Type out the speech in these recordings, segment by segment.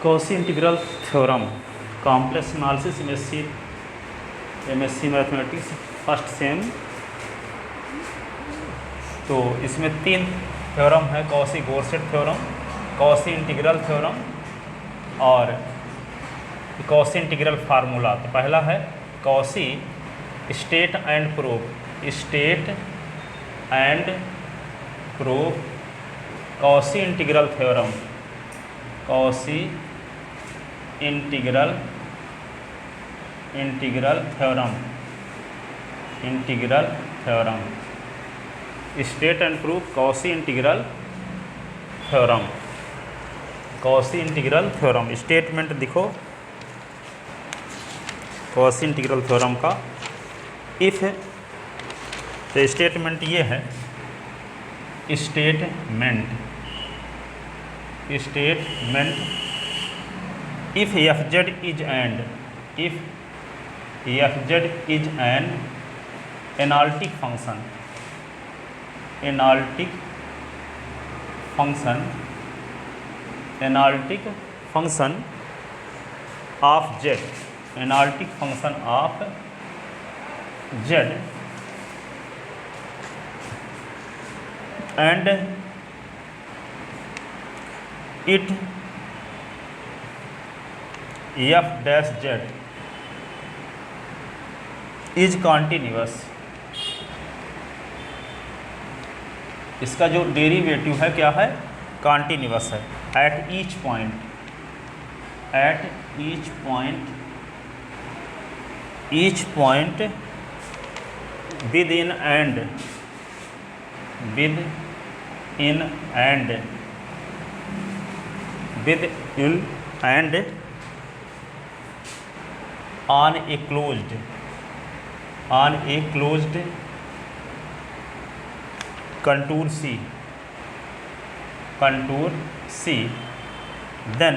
Cauchy integral theorem complex analysis MSc mathematics first sem. तो इसमें 3 theorem है, Cauchy Goursat theorem, Cauchy integral theorem और Cauchy integral formula. तो पहला है Cauchy state and proof, state and proof Cauchy integral theorem, Cauchy integral theorem, state and proof Cauchy integral theorem, Cauchy integral theorem. Statement देखो Cauchy integral theorem का, if है तो statement ये है, statement if fz is an analytic function of z, analytic function of z and it f dash z is continuous, इसका जो derivative है क्या है, कॉन्टिन्यूअस है। Eight each point within and on a closed contour C, then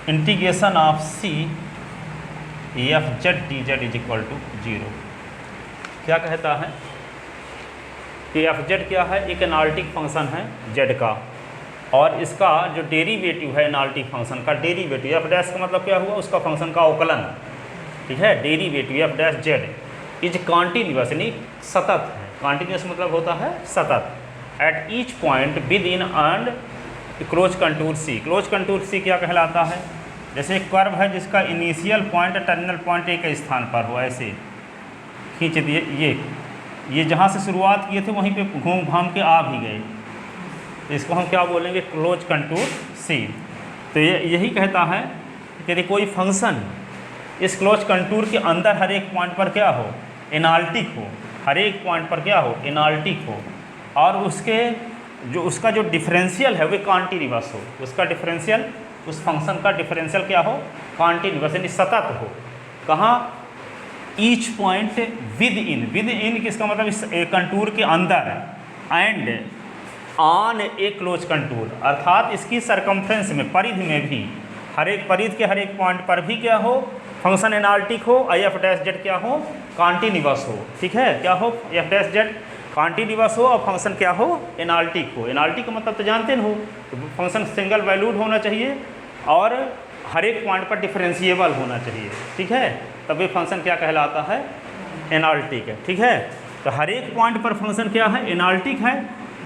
integration of C f z dz is equal to 0। क्या कहता है कि एफ जेड क्या है, एक एनालिटिक फंक्शन है जेड का, और इसका जो डेरिवेटिव है एनालिटिक फंक्शन का डेरिवेटिव, एफ डैश का मतलब क्या हुआ, उसका फंक्शन का अवकलन, ठीक है। Derivative f dash Z is continuous, यानी सतत है। कॉन्टिन्यूअस मतलब होता है सतत। At each point within and close contour C. Close contour C क्या कहलाता है, जैसे एक कर्व है जिसका इनिशियल पॉइंट टर्मिनल पॉइंट एक स्थान पर हो, ऐसे खींच दिए, ये जहाँ से शुरुआत किए थे वहीं पे घूम घाम के आ भी गए, इसको हम क्या बोलेंगे, क्लोज कंटूर सी। तो ये यही कहता है कि यदि कोई फंक्शन इस क्लोज कंटूर के अंदर हर एक पॉइंट पर क्या हो, एनालिटिक हो, हर एक पॉइंट पर क्या हो, एनालिटिक हो, और उसका जो डिफरेंशियल है वो कॉन्टिन्यूअस हो, उसका डिफरेंशियल, उस फंक्शन का डिफरेंशियल क्या हो, कॉन्टिन्यूअस, यानी सतत हो। कहाँ, ईच पॉइंट विद इन किसका मतलब इस कंटूर के अंदर, and on a close contour, अर्थात इसकी सरकमफ्रेंस में, परिधि में भी, हर एक परिधि के हर एक पॉइंट पर भी क्या हो, फंक्शन एनालिटिक हो, आई एफ डैश जेड क्या हो, कॉन्टिन्यूअस हो, ठीक है। क्या हो, एफ डैश जेड कॉन्टिन्यूअस हो और फंक्शन क्या हो, एनालिटिक हो। एनालिटिक का मतलब तो जानते हो, तो फंक्शन सिंगल वैल्यूड होना चाहिए और हर एक पॉइंट पर डिफरेंशिएबल होना चाहिए, ठीक है, तभी फंक्शन क्या कहलाता है, एनालिटिक है, ठीक है। तो हर एक पॉइंट पर फंक्शन क्या है, एनालिटिक है।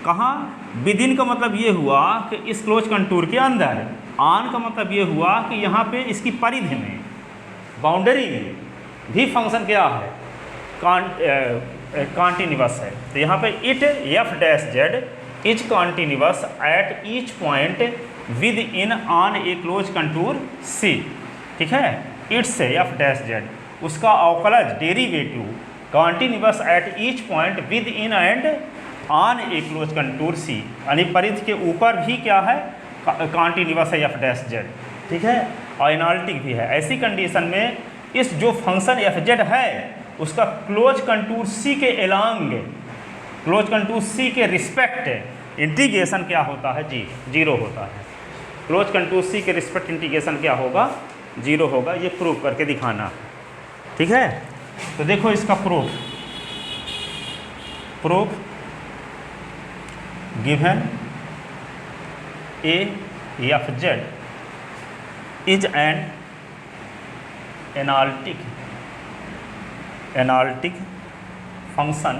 कहाँ, विद इन का मतलब ये हुआ कि इस क्लोज कंटूर के अंदर, ऑन का मतलब ये हुआ कि यहाँ पे इसकी परिधि में, बाउंड्री में भी फंक्शन क्या है, कॉन्टिन्यूअस है। तो यहाँ पे it f dash Z is continuous at each point within on a close contour C, ठीक है। इट्स एफ डैश जेड, उसका अवकलज derivative continuous at each point within and on a close contour C, यानी परिधि के ऊपर भी क्या है, कॉन्टिन्यूअस है एफ डैश जेड, ठीक है, और एनालिटिक भी है। ऐसी कंडीशन में इस जो फंक्शन एफ जेड है उसका क्लोज कंटूर सी के एलॉन्ग, क्लोज कंटूर सी के रिस्पेक्ट इंटीग्रेशन क्या होता है, जी 0 होता है। क्लोज कंटूर सी के रिस्पेक्ट इंटीग्रेशन क्या होगा, 0 होगा। ये प्रूव करके दिखाना, ठीक है। तो देखो इसका proof given F Z is an analytic function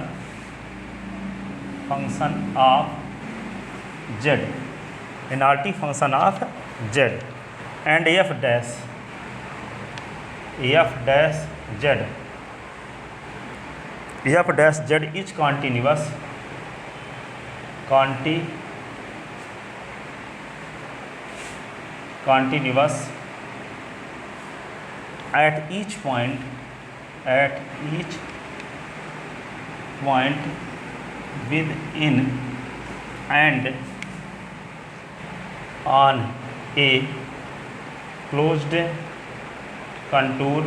of Z, analytic function of Z, and F dash Z is continuous at each point within and on a closed contour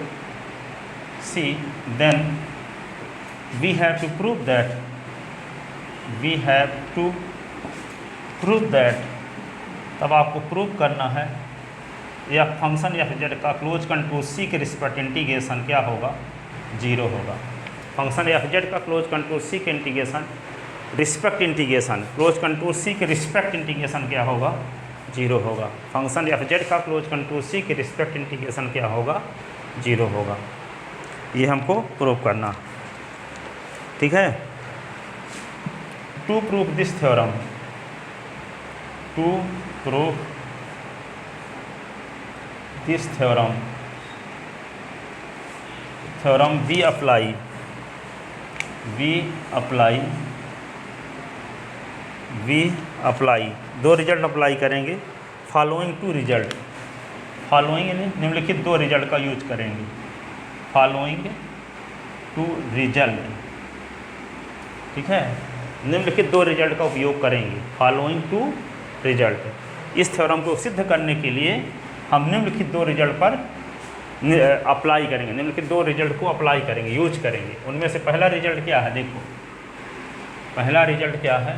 C, then we have to prove that तब आपको prove करना है या function F Z का close contour सी के respect integration क्या होगा, 0 होगा। फंक्शन एफ जेड का क्लोज कंटूर सी के इंटीग्रेशन क्लोज कंटूर सी के रिस्पेक्ट इंटीग्रेशन क्या होगा, 0 होगा। फंक्शन एफ जेड का क्लोज कंटूर सी के रिस्पेक्ट इंटीग्रेशन क्या होगा, 0 होगा। ये हमको प्रूव करना, ठीक है। To prove this theorem, theorem we apply दो रिजल्ट अप्लाई करेंगे। फॉलोइंग टू रिजल्ट, फॉलोइंग यानी निम्नलिखित 2 रिजल्ट का यूज करेंगे। फॉलोइंग टू रिजल्ट, ठीक है, निम्नलिखित 2 रिजल्ट का उपयोग करेंगे। फॉलोइंग टू रिजल्ट, इस थ्योरम को सिद्ध करने के लिए हम निम्नलिखित 2 रिजल्ट पर अप्लाई करेंगे, निम्नलिखित 2 रिजल्ट को अप्लाई करेंगे, यूज करेंगे। उनमें से पहला रिजल्ट क्या है, देखो पहला रिजल्ट क्या है।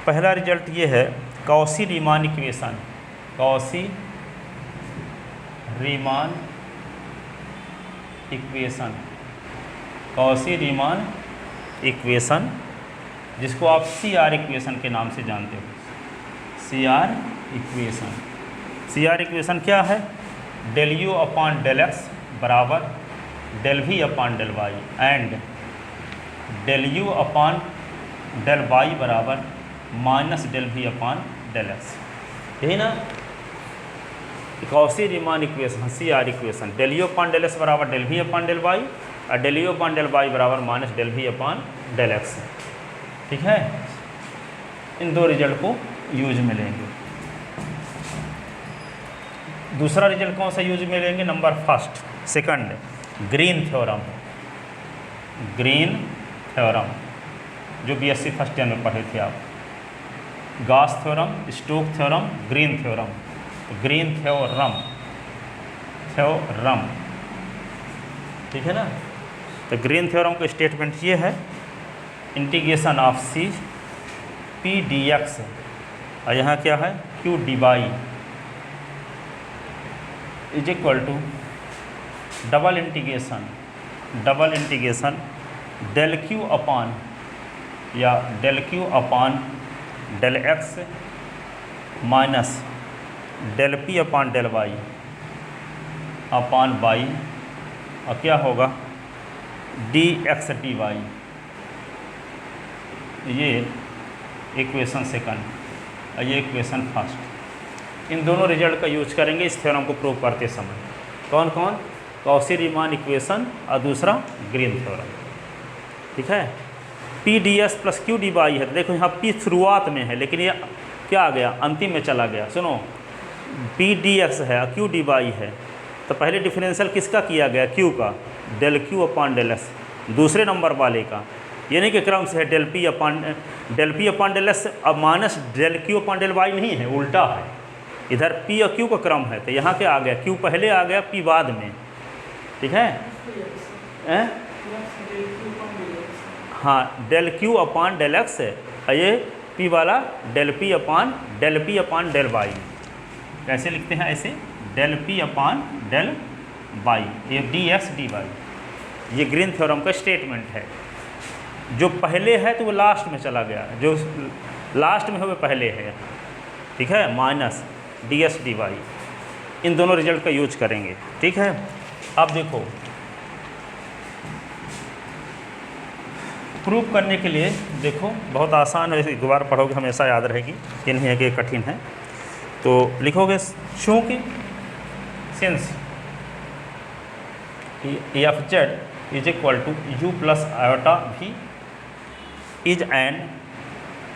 पहला रिजल्ट ये है कॉची-रीमान इक्वेशन, कॉची-रीमान इक्वेशन, जिसको आप CR इक्वेशन के नाम से जानते हो। CR इक्वेशन क्या है, del U upon del x बराबर del V upon del y and del U upon del Y बराबर minus del V upon del x, यही ना Cauchy Riemann equation, CR equation. Del U upon del x बराबर del V upon del Y और del U upon del Y बराबर minus del V upon del x, ठीक है। इन 2 result को use में लेंगे। दूसरा रिजल्ट कौन सा यूज में लेंगे, number first, second, Green theorem, जो BSc फर्स्ट ईयर में पढ़े थे आप। Gauss theorem, Stoke theorem, Green theorem. तो ग्रीन थ्योरम, ठीक है ना। तो ग्रीन थ्योरम का स्टेटमेंट ये है, integration of C P dx, और यहाँ क्या है Q dy is equal to double integration del Q upon del x minus del P upon del y upon y, और क्या होगा dx dy। ये इक्वेशन सेकंड और ये इक्वेशन फर्स्ट, इन दोनों रिजल्ट का यूज करेंगे इस थ्योरम को प्रूव करते समय। कौन कौन, कॉची-रीमान इक्वेशन और दूसरा ग्रीन थ्योरम, ठीक है। P ds plus Q dy है, तो देखो यहाँ P शुरुआत में है लेकिन ये क्या आ गया, अंतिम में चला गया। सुनो, P dx है Q dy है, तो पहले डिफरेंशियल किसका किया गया, Q का, del Q upon del x। दूसरे नंबर वाले का यानी कि क्रम से है del P upon del x, अब minus del Q upon del y नहीं है, उल्टा है। इधर P और Q का क्रम है, तो यहाँ क्या आ गया, Q पहले आ गया, P बाद में, ठीक है। हाँ, del Q upon del x है, और ये P वाला del P upon del y। कैसे लिखते हैं, ऐसे del P upon del y, ये dx dy। ये ग्रीन थ्योरम का स्टेटमेंट है। जो पहले है तो वो लास्ट में चला गया, जो लास्ट में हो वो पहले है, ठीक है, माइनस ds dy, इन दोनों रिजल्ट का यूज करेंगे, ठीक है। अब देखो प्रूफ करने के लिए देखो बहुत आसान है, एक बार पढ़ोगे हमेशा याद रहेगी, ये नहीं है कि कठिन है। तो लिखोगे चूँकि since F Z is equal to U plus iota V is an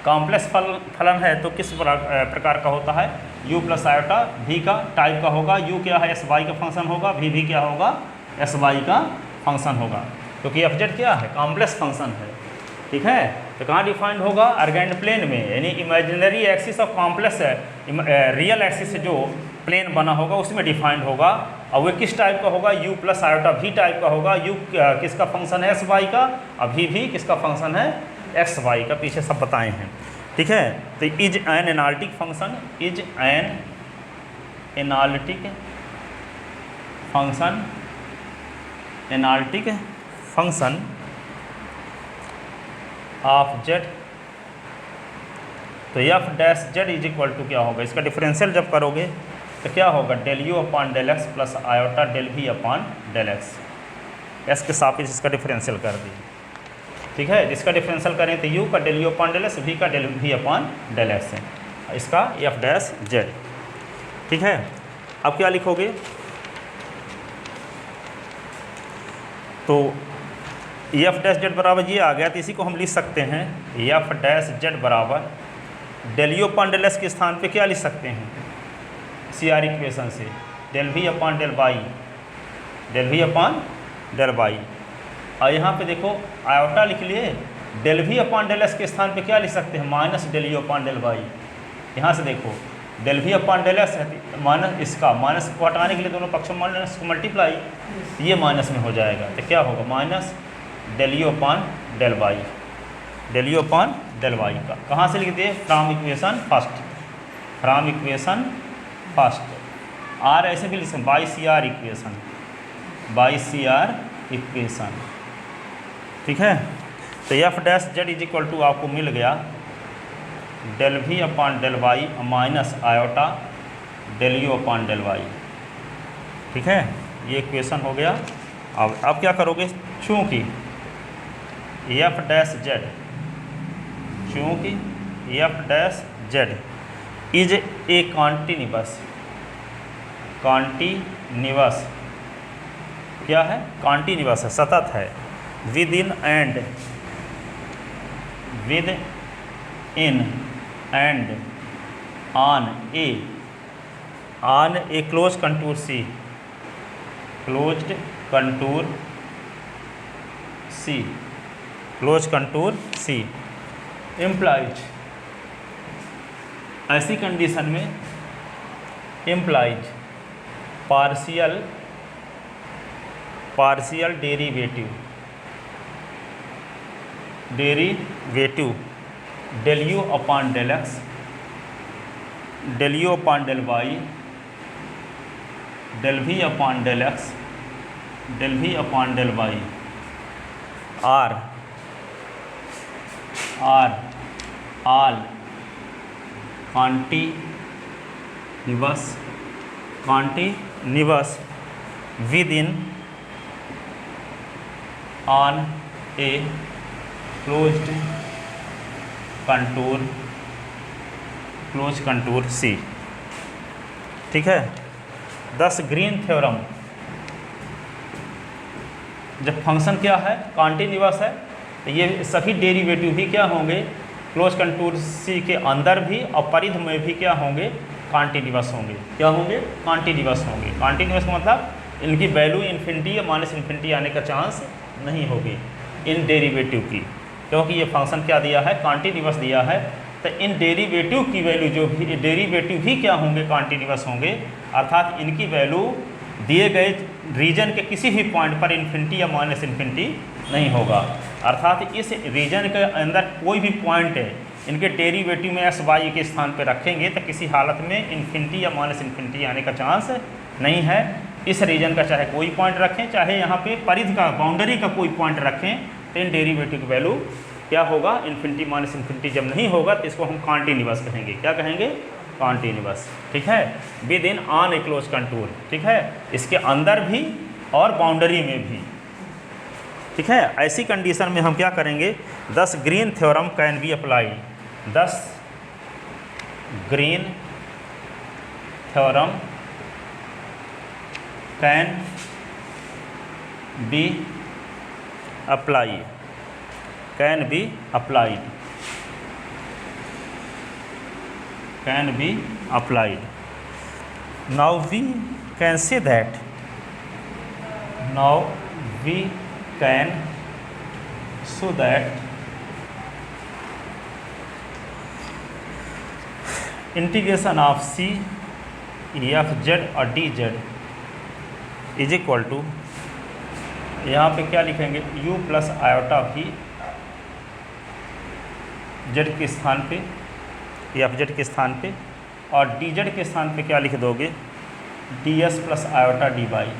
complex फलन है, तो किस प्रकार का होता है, u प्लस आयोटा v का टाइप का होगा। u क्या है, एस वाई का फंक्शन होगा, v भी क्या होगा, एस वाई का फंक्शन होगा, क्योंकि एफ जेड क्या है, कॉम्प्लेक्स फंक्शन है, ठीक है। तो कहाँ डिफाइंड होगा, अर्गेंड प्लेन में, यानी imaginary axis of complex real axis से जो प्लेन बना होगा उसमें डिफाइंड होगा। और वो किस टाइप का होगा, u plus iota v type का होगा। u किसका फंक्शन है, एस वाई का, और v भी किसका फंक्शन है, एक्स वाई का, पीछे सब बताए हैं, ठीक है। तो is an analytic function, is an analytic function, analytic function of z. तो F dash Z is equal to क्या होगा, इसका डिफरेंशियल जब करोगे तो क्या होगा, del you upon del x plus iota del we upon del x, एस के सापेक्ष इसका डिफरेंशियल कर दिए, ठीक है। इसका डिफरेंशियल करें तो u का del you upon del X, v का del we upon del X है, इसका एफ डैश जेड, ठीक है। अब क्या लिखोगे, तो एफ डैश जेड बराबर ये आ गया, तो इसी को हम लिख सकते हैं एफ डैश जेड बराबर del you upon del X के स्थान पे क्या लिख सकते हैं, सी आर इक्वेशन से del we upon del Y, del we upon del Y. और यहाँ पे देखो आयोटा लिख लिए, del we upon del X के स्थान पे क्या लिख सकते हैं, minus del you upon del Y. यहाँ से देखो del we upon del X है, माइनस इसका, माइनस को हटाने के लिए दोनों पक्षों में माइनस को मल्टीप्लाई, ये माइनस में हो जाएगा, तो क्या होगा, minus del you upon del Y, del you upon del Y का कहाँ से लिख दिए, from equation first, from equation first. Or ऐसे भी लिख सकते, by C R equation, by C R equation, ठीक है। तो F dash Z is equal to आपको मिल गया del we upon del Y minus iota del you upon del Y, ठीक है, ये इक्वेशन हो गया। अब क्या करोगे, चूँकि एफ डैश जेड, चूँकि F dash Z is a continuous, continuous क्या है, कॉन्टिन्यूअस है, सतत है, within and, within and on a close contour C, closed contour C, close contour C implies, ऐसी कंडीशन में implies partial, partial derivative, derivative del you upon del x, del you upon del Y, del we upon del x, del we upon del Y, are all continuous with in on a closed contour C, ठीक है। दस Green theorem, जब function क्या है, continuous है, तो ये सभी डेरिवेटिव भी क्या होंगे, क्लोज कंटूर सी के अंदर भी और परिध में भी क्या होंगे, कॉन्टिन्यूअस होंगे, क्या होंगे, कॉन्टिन्यूअस होंगे। कॉन्टिन्यूअस का मतलब इनकी वैल्यू इन्फिनिटी या माइनस इन्फिनिटी आने का चांस नहीं होगी इन डेरिवेटिव की, क्योंकि ये फंक्शन क्या दिया है, कॉन्टिन्यूअस दिया है। तो इन डेरिवेटिव की वैल्यू, जो भी डेरिवेटिव भी क्या होंगे, कॉन्टिन्यूअस होंगे, अर्थात इनकी वैल्यू दिए गए रीजन के किसी भी पॉइंट पर इन्फिनिटी या माइनस इन्फिनिटी नहीं होगा। अर्थात इस रीजन के अंदर कोई भी पॉइंट है, इनके डेरिवेटिव में एक्स वाई के स्थान पर रखेंगे तो किसी हालत में इन्फिनिटी या माइनस इन्फिनिटी आने का चांस नहीं है। इस रीजन का चाहे कोई पॉइंट रखें, चाहे यहाँ पे परिधि का, बाउंड्री का कोई पॉइंट रखें, तो इन डेरिवेटिव की वैल्यू क्या होगा, इन्फिनिटी माइनस इन्फिनिटी जब नहीं होगा तो इसको हम कॉन्टिन्यूअस कहेंगे। क्या कहेंगे, कॉन्टिन्यूअस, ठीक है, within on a close contour, ठीक है, इसके अंदर भी और बाउंड्री में भी, ठीक है। ऐसी कंडीशन में हम क्या करेंगे, thus Green theorem can be apply, thus Green theorem can be apply, can be applied, can be applied. Now we can say that, now we can so that integration of c f z और d z is equal to, यहाँ पे क्या लिखेंगे, u plus iota V z के स्थान पे, F Z के स्थान पे, और डी जेड के स्थान पे क्या लिख दोगे, D S plus iota D Y.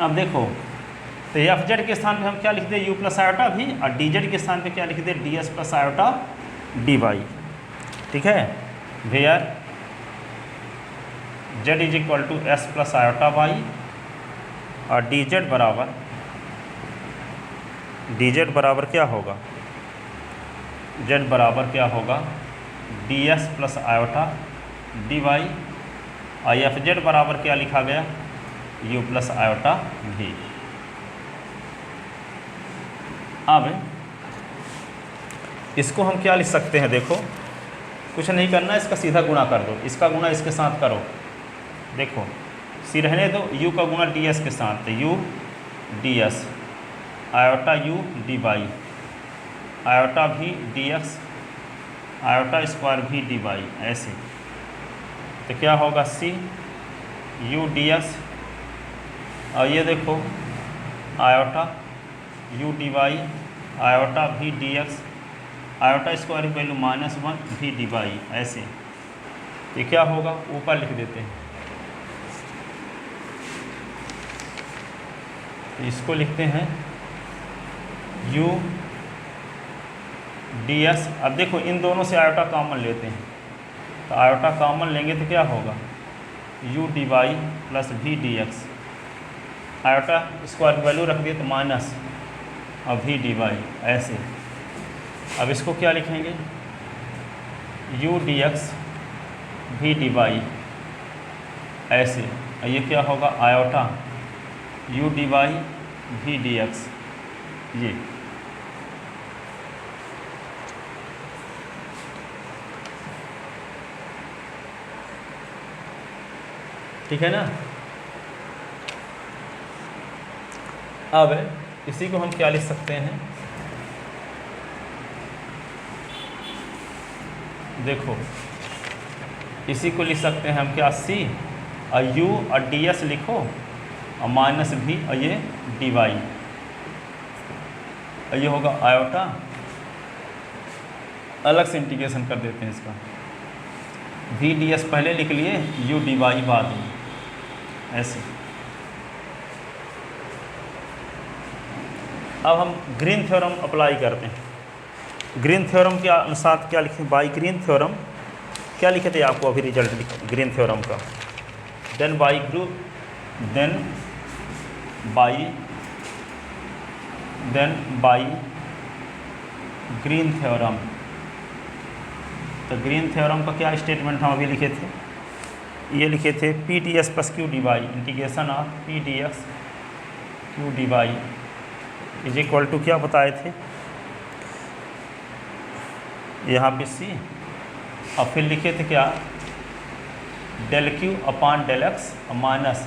अब देखो, तो एफ जेड के स्थान पे हम क्या लिख दे, यू प्लस आयोटा भी, और डी जेड के स्थान पे क्या लिख दे, d S plus iota D y, ठीक है। Where z is equal to x plus iota y, और डी जेड बराबर क्या होगा, जेड बराबर क्या होगा, d S plus iota D y, और एफ जेड बराबर क्या लिखा गया, u प्लस आयोटा भी। अब इसको हम क्या लिख सकते हैं, देखो कुछ नहीं करना, इसका सीधा गुणा कर दो, इसका गुणा इसके साथ करो, देखो सी रहने दो, u का गुणा ds के साथ, तो u ds, iota u dy, iota भी dx, आयोटा स्क्वायर भी dy, ऐसे। तो क्या होगा, c u ds, और ये देखो आयोटा u dy, आयोटा भी dx, आयोटा स्क्वायर की वैल्यू -1 भी dy, ऐसे। ये क्या होगा, ऊपर लिख देते हैं, तो इसको लिखते हैं u ds। अब देखो इन दोनों से आयोटा कॉमन लेते हैं, तो आयोटा कॉमन लेंगे तो क्या होगा, u dy plus v dx, iota square value रख दिए तो माइनस, और v dy, ऐसे। अब इसको क्या लिखेंगे, u dx v dy, ऐसे। और ये क्या होगा, iota u dy v dx, ये। ठीक है ना। अब इसी को हम क्या लिख सकते हैं, देखो इसी को लिख सकते हैं हम क्या, c और u और ds लिखो, और माइनस भी, और ये dy, और ये होगा आयोटा, अलग से इंटीग्रेशन कर देते हैं इसका, v ds पहले लिख लिए, u dy बाद में, ऐसे। अब हम ग्रीन थ्योरम अप्लाई करते हैं। ग्रीन थ्योरम के अनुसार क्या लिखें, बाई ग्रीन थ्योरम क्या लिखे थे आपको अभी रिजल्ट ग्रीन थ्योरम का, देन बाई ग्रीन थ्योरम। तो ग्रीन थ्योरम का क्या स्टेटमेंट हम अभी लिखे थे, ये लिखे थे P D S plus Q D Y, integration of P D X Q D Y is equal to क्या बताए थे, यहाँ पे सी, और फिर लिखे थे क्या, del Q upon del X minus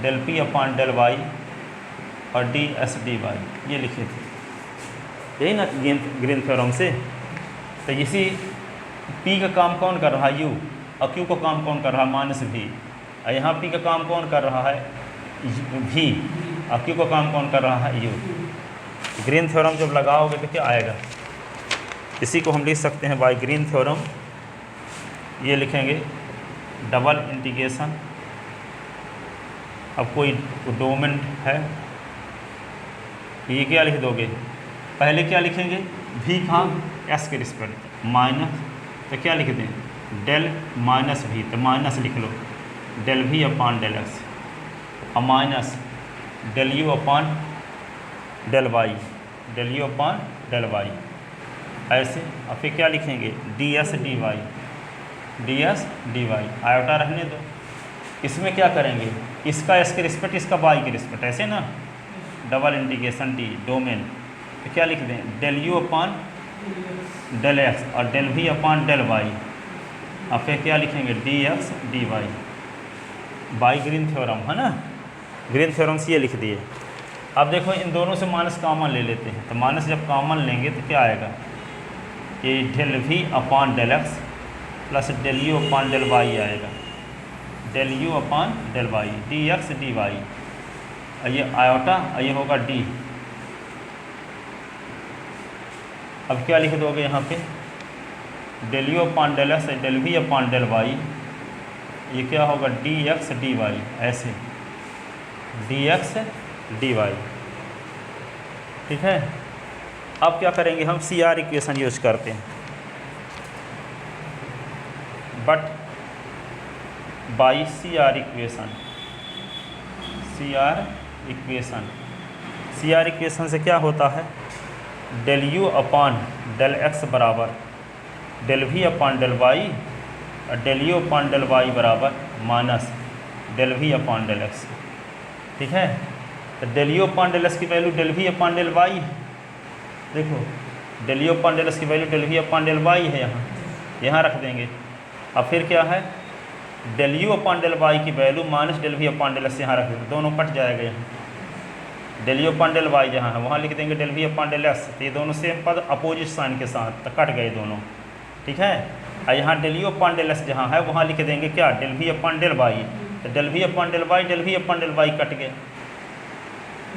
del P upon del Y और डी एस डी वाई, ये लिखे थे, यही ना ग्रीन थ्योरम से। तो इसी पी का काम कौन कर रहा है, यू, और क्यू का काम कौन कर रहा है, माइनस भी, और यहाँ पी का काम कौन कर रहा है, भी, और क्यू का काम कौन कर रहा है, यू। ग्रीन थ्योरम जब लगाओगे तो क्या आएगा, इसी को हम लिख सकते हैं बाय ग्रीन थ्योरम, ये लिखेंगे डबल इंटीग्रेशन, अब कोई डोमेन है, ये क्या लिख दोगे, पहले क्या लिखेंगे, भी कहाँ, एस के रिस्पेक्ट माइनस, तो क्या लिख दें, डेल माइनस भी, तो माइनस लिख लो डेल भी अपान डेल एक्स, और minus del you upon del Y, del you upon del Y, ऐसे। और फिर क्या लिखेंगे, D X D Y, D X D Y, iota रहने दो। इसमें क्या करेंगे, इसका एस के रिस्पेक्ट, इसका वाई के रिस्पेक्ट, ऐसे ना, डबल इंटीग्रेशन डी डोमेन, तो क्या लिख दें, del you upon del x और डेल भी अपान डेल वाई, और फिर क्या लिखेंगे, D x D Y by Green theorem, है ना, ग्रीन थ्योरम से ये लिख दिए। अब देखो इन दोनों से माइनस कॉमन ले लेते हैं, तो माइनस जब कॉमन लेंगे तो क्या आएगा, ये डेल भी upon del x plus del you upon del y आएगा, del you upon del y, d x D y, और ये आयोटा, और ये होगा डी। अब क्या लिख दोगे यहाँ पे, del you upon del x del भी अपान डेल वाई, ये क्या होगा, डी एक्स डी वाई, ऐसे डी एक्स डी वाई, ठीक है। अब क्या करेंगे, हम सी आर इक्वेशन यूज करते हैं, but by C R equation, C R equation, C R equation से क्या होता है, del you upon del x बराबर डेल भी अपान डेल वाई, और del you upon del Y बराबर माइनस डेल भी अपान डेल एक्स, ठीक है। तो del you upon del x की वैल्यू डेल भी अपान डेल वाई, देखो del you upon del x की वैल्यू डेल भी अपान डेल वाई है, यहाँ रख देंगे। अब फिर क्या है, del you upon del y की वैल्यू माइनस डेल भी अपान डेल एक्स, यहाँ रख देंगे, दोनों कट जाएगा, यहाँ del you upon del y जहाँ है वहाँ लिख देंगे डेल भी अपान डेल एक्स, तो ये दोनों सेम पद अपोजिट साइन के साथ, तो कट गए दोनों, ठीक है। और यहाँ del you upon del x जहाँ है वहाँ लिख देंगे क्या, डेल भी अपान डेल वाई, तो डेल भी अपान डेल वाई, डेल भी अपान डेल वाई कट गए,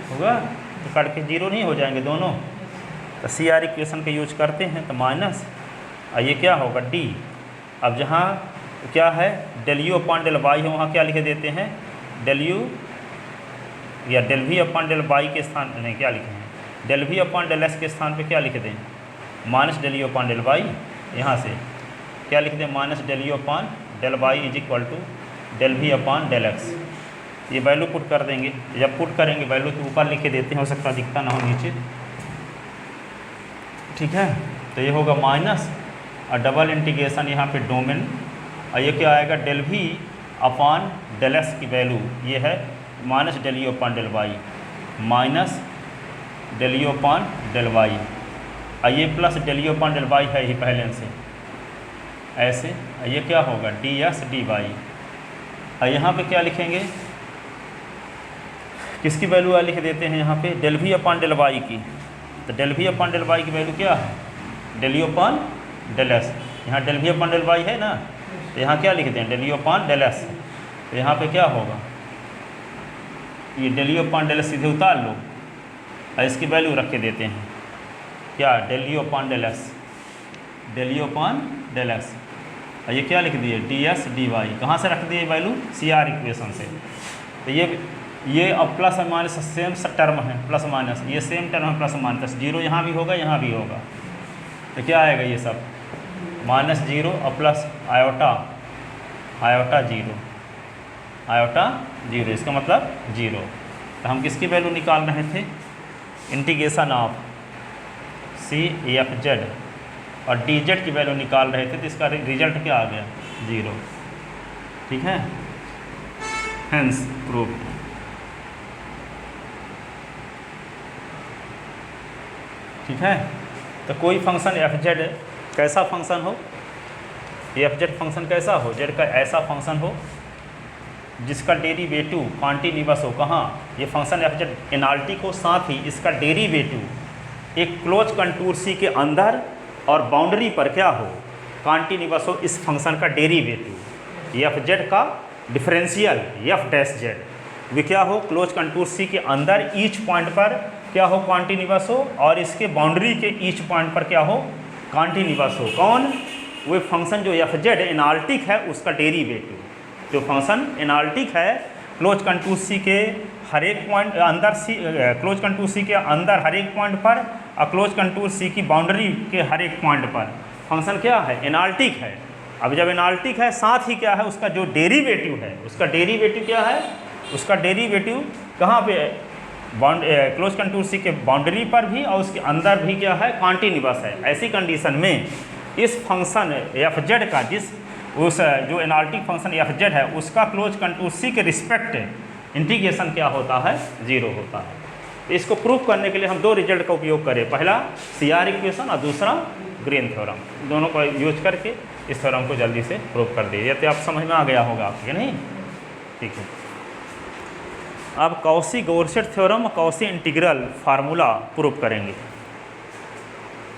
होगा, तो कट के जीरो नहीं हो जाएंगे दोनों। तो सी आर इक्वेशन का यूज करते हैं, तो माइनस, और ये क्या होगा, डी। अब जहाँ क्या है, del you upon del y है, वहाँ क्या लिख देते हैं, डेल यू या डेल भी अपान डेल वाई के स्थान नहीं, क्या लिखे हैं, डेल भी अपान डेल एक्स के स्थान पे क्या लिख दें, minus del you upon del Y, यहाँ से क्या लिख दें, minus del you upon del y is equal to del भी अपान डेल एक्स। ये वैल्यू पुट कर देंगे, जब पुट करेंगे वैल्यू तो ऊपर लिख के देते हैं, हो सकता दिखता ना हो नीचे, ठीक है। तो ये होगा माइनस, और डबल इंटीग्रेशन यहाँ पे डोमेन, और ये क्या आएगा, डेल भी अपान डेल एक्स की वैल्यू ये है minus del you upon del Y, minus del you upon del Y, और ये plus del you upon del y है ही पहले से, ऐसे। ये क्या होगा, डी एक्स डी वाई, और यहाँ पे क्या लिखेंगे, किसकी वैल्यू लिख देते हैं यहाँ पे, डेल भी अपान डेल वाई की, तो डेल भी अपान डेल वाई की वैल्यू क्या है, del you upon del x, यहाँ डेल भी अपान डेल वाई है ना, तो यहाँ क्या लिख दें, del you upon del x, तो यहाँ पे क्या होगा, ये del you upon del x सीधे उतार लो, और इसकी वैल्यू रख के देते हैं क्या, del you upon del x, del you upon del x, और ये क्या लिख दिए, डी एक्स डी वाई, कहाँ से रख दिए वैल्यू, सी आर इक्वेशन से। तो ये अब प्लस और माइनस सेम टर्म है, प्लस माइनस ये सेम टर्म है, प्लस माइनस, जीरो यहाँ भी होगा यहाँ भी होगा, तो क्या आएगा ये सब, माइनस जीरो और plus iota, iota zero, iota zero, इसका मतलब जीरो। तो हम किसकी वैल्यू निकाल रहे थे, integration of c f z और डी जेड की वैल्यू निकाल रहे थे, तो इसका रिजल्ट क्या आ गया, जीरो, ठीक है, हेंस प्रूफ। ठीक है, तो कोई फंक्शन एफ जेड कैसा फंक्शन हो, एफ जेड फंक्शन कैसा हो, जेड का ऐसा फंक्शन हो जिसका डेरिवेटिव कॉन्टिन्यूअस हो, कहाँ, ये फंक्शन एफ जेड एनालिटिक हो, साथ ही इसका डेरिवेटिव एक क्लोज कंटूर सी के अंदर और बाउंड्री पर क्या हो, कॉन्टिन्यूअस हो, इस फंक्शन का डेरिवेटिव एफ जेड का डिफरेंशियल एफ डैश जेड वे क्या हो, क्लोज कंटूर सी के अंदर ईच पॉइंट पर क्या हो, कॉन्टिन्यूअस हो, और इसके बाउंड्री के ईच पॉइंट पर क्या हो, कॉन्टिन्यूअस हो। कौन, वो फंक्शन जो एफ जेड एनालिटिक है उसका डेरिवेटिव। जो फंक्शन एनालिटिक है क्लोज कंटूर सी के हर एक पॉइंट अंदर सी, क्लोज कंटूर सी के अंदर हर एक पॉइंट पर और क्लोज कंटूर सी की बाउंड्री के हर एक पॉइंट पर फंक्शन क्या है, एनालिटिक है। अब जब एनालिटिक है साथ ही क्या है, उसका जो डेरिवेटिव है, उसका डेरिवेटिव क्या है, उसका डेरिवेटिव कहाँ पे, क्लोज कंटूर सी के बाउंड्री पर भी और उसके अंदर भी क्या है, कॉन्टिन्यूअस है। ऐसी कंडीशन में इस फंक्शन एफ जेड का उस जो एनालिटिक फंक्शन एफ जेड है उसका क्लोज कंटूर सी के रिस्पेक्ट इंटीग्रेशन क्या होता है, 0 होता है। इसको प्रूफ करने के लिए हम दो रिजल्ट का उपयोग करें, पहला CR इक्वेशन और दूसरा ग्रीन थ्योरम। दोनों को यूज करके इस थ्योरम को जल्दी से प्रूफ कर दीजिए, तो आप समझ में आ गया होगा आपके, नहीं? ठीक है। अब Cauchy गॉर्सेट theorem, Cauchy integral formula proof करेंगे।